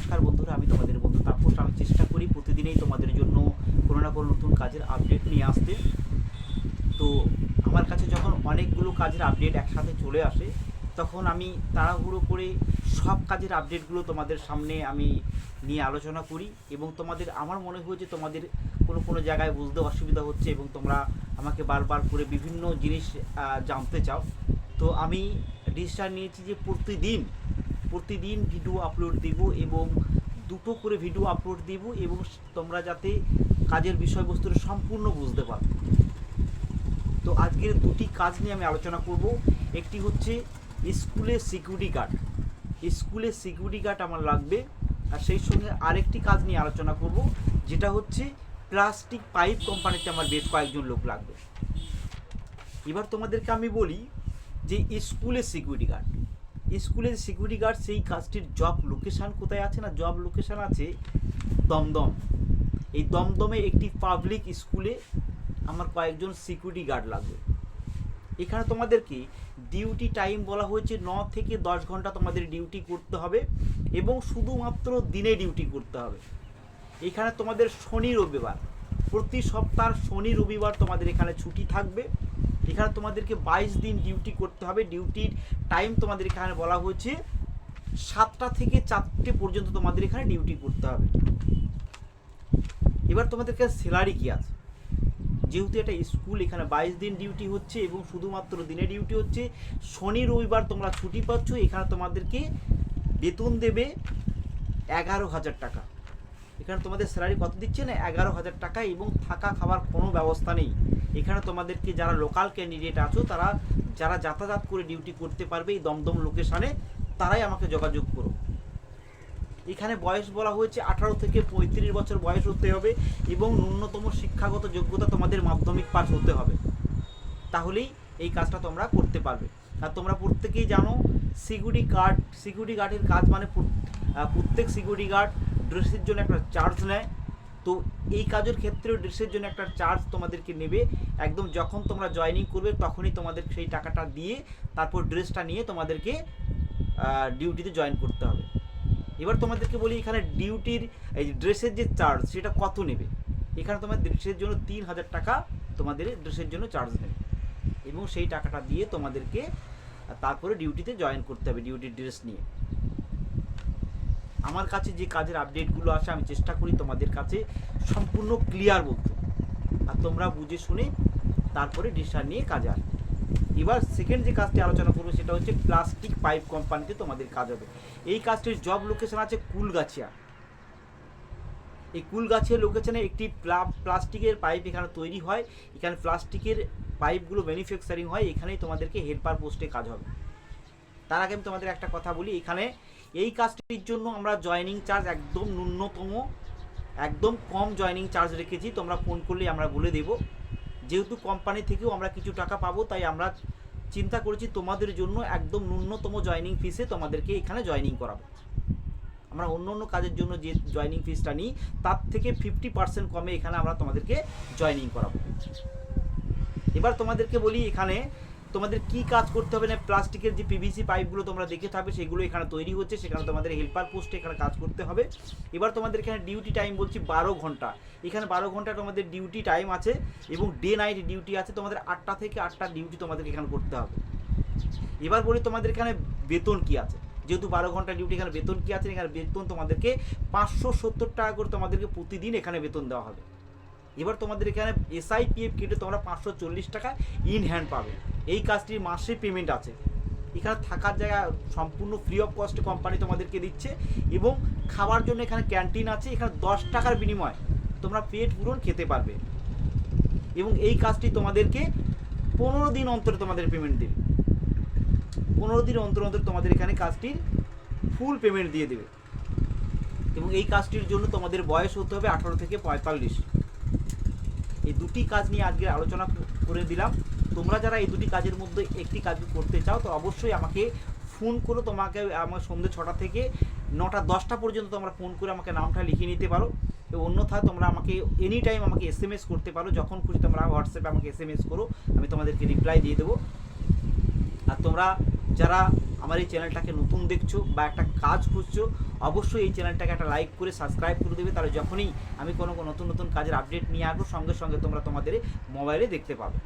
নমস্কার বন্ধুরা, আমি তোমাদের বন্ধু তাপস। আমি চেষ্টা করি প্রতিদিনই তোমাদের জন্য কোনো না কোনো নতুন কাজের আপডেট নিয়ে আসতে। তো আমার কাছে যখন অনেকগুলো কাজের আপডেট একসাথে চলে আসে, তখন আমি তাড়াহুড়ো করে সব কাজের আপডেটগুলো তোমাদের সামনে আমি নিয়ে আলোচনা করি এবং তোমাদের আমার মনে হয় যে তোমাদের কোনো কোনো জায়গায় বুঝতে অসুবিধা হচ্ছে এবং তোমরা আমাকে বারবার করে বিভিন্ন জিনিস জানতে চাও। তো আমি ডিসিশন নিয়েছি যে প্রতিদিন ভিডিও আপলোড দেব এবং দুটো করে ভিডিও আপলোড দেব এবং তোমরা যাতে কাজের বিষয়বস্তুটা সম্পূর্ণ বুঝতে পারো। তো আজকের দুটি কাজ নিয়ে আমি আলোচনা করব। একটি হচ্ছে স্কুলের সিকিউরিটি গার্ড। স্কুলের সিকিউরিটি গার্ড আমার লাগবে, আর সেই সঙ্গে আরেকটি কাজ নিয়ে আলোচনা করব, যেটা হচ্ছে প্লাস্টিক পাইপ কোম্পানিতে আমার বেশ কয়েকজন লোক লাগবে। এবার তোমাদেরকে আমি বলি যে স্কুলের সিকিউরিটি গার্ড, সেই কাজটির জব লোকেশান কোথায় আছে না? জব লোকেশান আছে দমদম। এই দমদমে একটি পাবলিক স্কুলে আমার কয়েকজন সিকিউরিটি গার্ড লাগবে। এখানে তোমাদেরকে ডিউটি টাইম বলা হয়েছে 9 থেকে 10 ঘন্টা তোমাদের ডিউটি করতে হবে এবং শুধুমাত্র দিনে ডিউটি করতে হবে। এখানে তোমাদের শনি রবিবার, প্রতি সপ্তাহ শনি রবিবার তোমাদের এখানে ছুটি থাকবে। এখানে তোমাদেরকে 22 দিন ডিউটি করতে হবে। ডিউটির টাইম তোমাদের এখানে বলা হয়েছে 7টা থেকে 4টে পর্যন্ত তোমাদের এখানে ডিউটি করতে হবে। এবার তোমাদেরকে স্যালারি কী আছে? যেহেতু এটা স্কুল, এখানে 22 দিন ডিউটি হচ্ছে এবং শুধুমাত্র দিনে ডিউটি হচ্ছে, শনি রবিবার তোমরা ছুটি পাচ্ছ। এখানে তোমাদেরকে বেতন দেবে 11,000 টাকা। এখানে তোমাদের স্যালারি কত দিচ্ছে না? 11,000 টাকা, এবং থাকা খাওয়ার কোনো ব্যবস্থা নেই। এখানে তোমাদেরকে যারা লোকাল ক্যান্ডিডেট আছো, তারা যারা যাতায়াত করে ডিউটি করতে পারবে এই দমদম লোকেশানে, তারাই আমাকে যোগাযোগ করো। এখানে বয়স বলা হয়েছে 18 থেকে 35 বছর বয়স হতে হবে এবং ন্যূনতম শিক্ষাগত যোগ্যতা তোমাদের মাধ্যমিক পাস হতে হবে, তাহলেই এই কাজটা তোমরা করতে পারবে। আর তোমরা প্রত্যেকেই জানো সিকিউরিটি গার্ডের কাজ মানে প্রত্যেক সিকিউরিটি গার্ড ড্রেসের জন্য একটা চার্জ নেয়। তো এই কাজের ক্ষেত্রেও ড্রেসের জন্য একটা চার্জ তোমাদেরকে নেবে। একদম যখন তোমরা জয়েনিং করবে তখনই তোমাদের সেই টাকাটা দিয়ে তারপর ড্রেসটা নিয়ে তোমাদেরকে ডিউটিতে জয়েন করতে হবে। এবার তোমাদেরকে বলি এখানে ডিউটির এই ড্রেসের যে চার্জ সেটা কত নেবে। এখানে তোমার ড্রেসের জন্য 3,000 টাকা তোমাদের ড্রেসের জন্য চার্জ নেবে এবং সেই টাকাটা দিয়ে তোমাদেরকে তারপরে ডিউটিতে জয়েন করতে হবে ডিউটির ড্রেস নিয়ে। আমার কাছে যে কাজের আপডেটগুলো আসে আমি চেষ্টা করি তোমাদের কাছে সম্পূর্ণ ক্লিয়ার বলতে, আর তোমরা বুঝে শুনে তারপরে ডিসিশন নিয়ে কাজে আসবে। এবার সেকেন্ড যে কাজটি আলোচনা করবো সেটা হচ্ছে প্লাস্টিক পাইপ কোম্পানিতে তোমাদের কাজ হবে। এই কাজটির জব লোকেশন আছে কুলগাছিয়া। এই কুলগাছিয়া লোকেশনে একটি প্লাস্টিকের পাইপ এখানে তৈরি হয়। এখানে প্লাস্টিকের পাইপগুলো ম্যানুফ্যাকচারিং হয়। এখানেই তোমাদেরকে হেল্পার পোস্টে কাজ হবে। তার আগে আমি তোমাদের একটা কথা বলি, এখানে এই কাজটির জন্য আমরা জয়েনিং চার্জ একদম ন্যূনতম, একদম কম জয়েনিং চার্জ রেখেছি। তোমরা ফোন করলেই আমরা বলে দেবো। যেহেতু কোম্পানি থেকেও আমরা কিছু টাকা পাবো, তাই আমরা চিন্তা করেছি তোমাদের জন্য একদম ন্যূনতম জয়েনিং ফিসে তোমাদেরকে এখানে জয়েনিং করাবো। আমরা অন্য কাজের জন্য যে জয়েনিং ফিসটা নিই তার থেকে 50% কমে এখানে আমরা তোমাদেরকে জয়েনিং করাবো। এবার তোমাদেরকে বলি এখানে তোমাদের কি কাজ করতে হবে না। প্লাস্টিকের যে পিভিসি পাইপগুলো তোমরা দেখে থাকবে সেগুলো এখানে তৈরি হচ্ছে, সেখানে তোমাদের হেল্পার পোস্টে এখানে কাজ করতে হবে। এবার তোমাদের এখানে ডিউটি টাইম বলছি 12 ঘন্টা। এখানে 12 ঘন্টা তোমাদের ডিউটি টাইম আছে এবং ডে নাইট ডিউটি আছে। তোমাদের 8টা থেকে 8টা ডিউটি তোমাদেরকে এখানে করতে হবে। এবার বলি তোমাদের এখানে বেতন কি আছে। যেহেতু 12 ঘন্টা ডিউটি, এখানে বেতন কি আছে? এখানে বেতন তোমাদেরকে 570 টাকা করে তোমাদেরকে প্রতিদিন এখানে বেতন দেওয়া হবে। এবার তোমাদের এখানে SIPF কেটে তোমরা 540 টাকা ইন হ্যান্ড পাবে। এই কাজটির মাসে পেমেন্ট আছে। এখানে থাকার জায়গা সম্পূর্ণ ফ্রি অফ কস্টে কোম্পানি তোমাদেরকে দিচ্ছে এবং খাওয়ার জন্য এখানে ক্যান্টিন আছে। এখানে 10 টাকার বিনিময়ে তোমরা পেট পূরণ খেতে পারবে এবং এই কাজটি তোমাদেরকে 15 দিন অন্তরে তোমাদের পেমেন্ট দেবে। 15 দিন অন্তর অন্তর তোমাদের এখানে কাজটির ফুল পেমেন্ট দিয়ে দেবে এবং এই কাজটির জন্য তোমাদের বয়স হতে হবে 18 থেকে 45। এই দুটি কাজ নিয়ে আজকে আলোচনা করে দিলাম। তোমরা যারা এই দুটি কাজের মধ্যে একটি কাজ করতে চাও তো অবশ্যই আমাকে ফোন করো। তোমাকে আমার সন্ধ্যে 6টা থেকে 9টা 10টা পর্যন্ত তোমরা ফোন করে আমাকে নামটা লিখে নিতে পারো। অন্যথায় তোমরা আমাকে এনি টাইম আমাকে SMS করতে পারো। যখন খুশি তোমরা হোয়াটসঅ্যাপে আমাকে SMS করো, আমি তোমাদেরকে রিপ্লাই দিয়ে দেবো। আর তোমরা যারা আমার এই চ্যানেলটাকে নতুন দেখছো বা একটা কাজ খুঁজছো, অবশ্যই এই চ্যানেলটাকে একটা লাইক করে সাবস্ক্রাইব করে দেবে, তাহলে যখনই আমি কোনো নতুন নতুন কাজের আপডেট নিয়ে আসবো সঙ্গে সঙ্গে তোমরা তোমাদের মোবাইলে দেখতে পাবে।